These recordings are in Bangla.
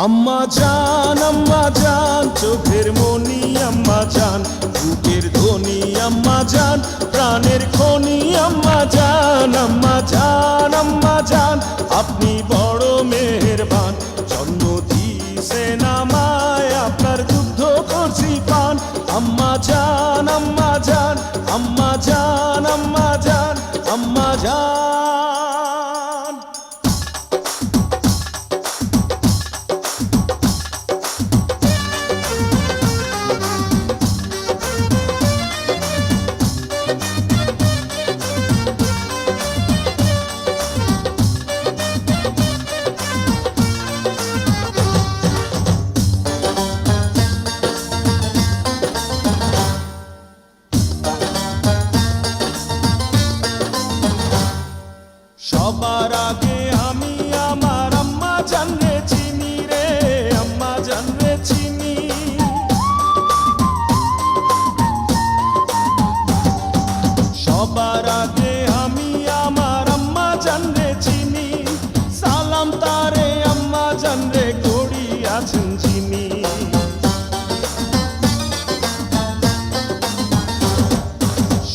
আম্মা জান চোখের মনি আম্মা জান, বুকের ধ্বনি আম্মা জান, প্রাণের খনি আম্মা জান। আম্মা জান আপনি বড় মেহেরবান, জন্ম দিয়েছেন আমায়, আপনার দুগ্ধ করছি পান। আম্মা জান আম্মা জান আম্মা জান আম্মা জান আম্মা জান। সবার আগে আমি আমার আম্মা জানরে চিনি রে, আম্মা জানরে চিনি। সবার আগে আমি আমার আম্মা জানরে চিনি, সালাম তারে আম্মা জানরে করি আছেন যিনি।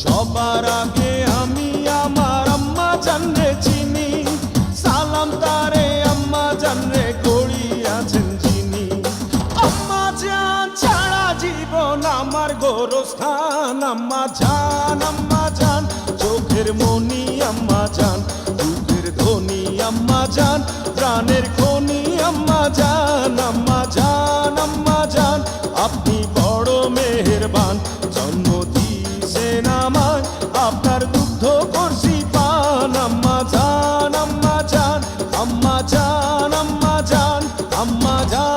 সবার আগে আমি আমার আম্মা জানরে চিনি, সালাম তারে আম্মা জানরে করি আছেন যিনি। আম্মা জান ছাড়া জীবন আমার গোরস্থান। আম্মা জান চোখের মনি আম্মা জান, বুকের ধ্বনি আম্মা জান, প্রাণের খনি আম্মা জান। আম্মা জান আপনি বড় মেহেরবান, জন্ম দিয়েছেন আমায়, আপনার দুগ্ধ করছি পান। আম্মা জান আম্মা জান আম্মা জান আম্মা জান আম্মা জান।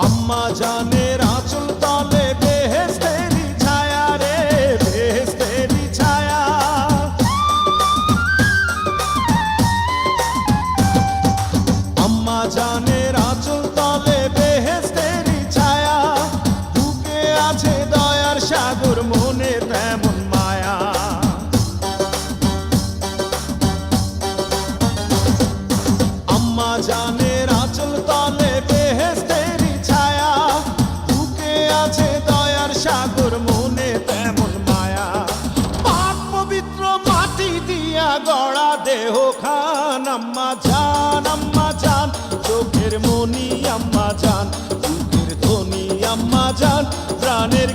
আম্মা জানের আঁচল তলে বেহেশতেরি ছায়া রে, বেহেশতেরি ছায়া। আম্মা জানের আঁচল তলে বেহেশতেরি ছায়া, বুকে আছে দয়ার সাগর, মনে তেমন মায়া। আম্মা জানের আঁচল তলে বেহেশতেরি ছায়া, বুকে আছে দয়ার সাগর, মনে তেমন মায়া। পাক পবিত্র মাটি দিয়া গড়া দেহ খান। আম্মা জান চোখের মনি আম্মা জান, বুকের ধ্বনি আম্মা জান, প্রাণের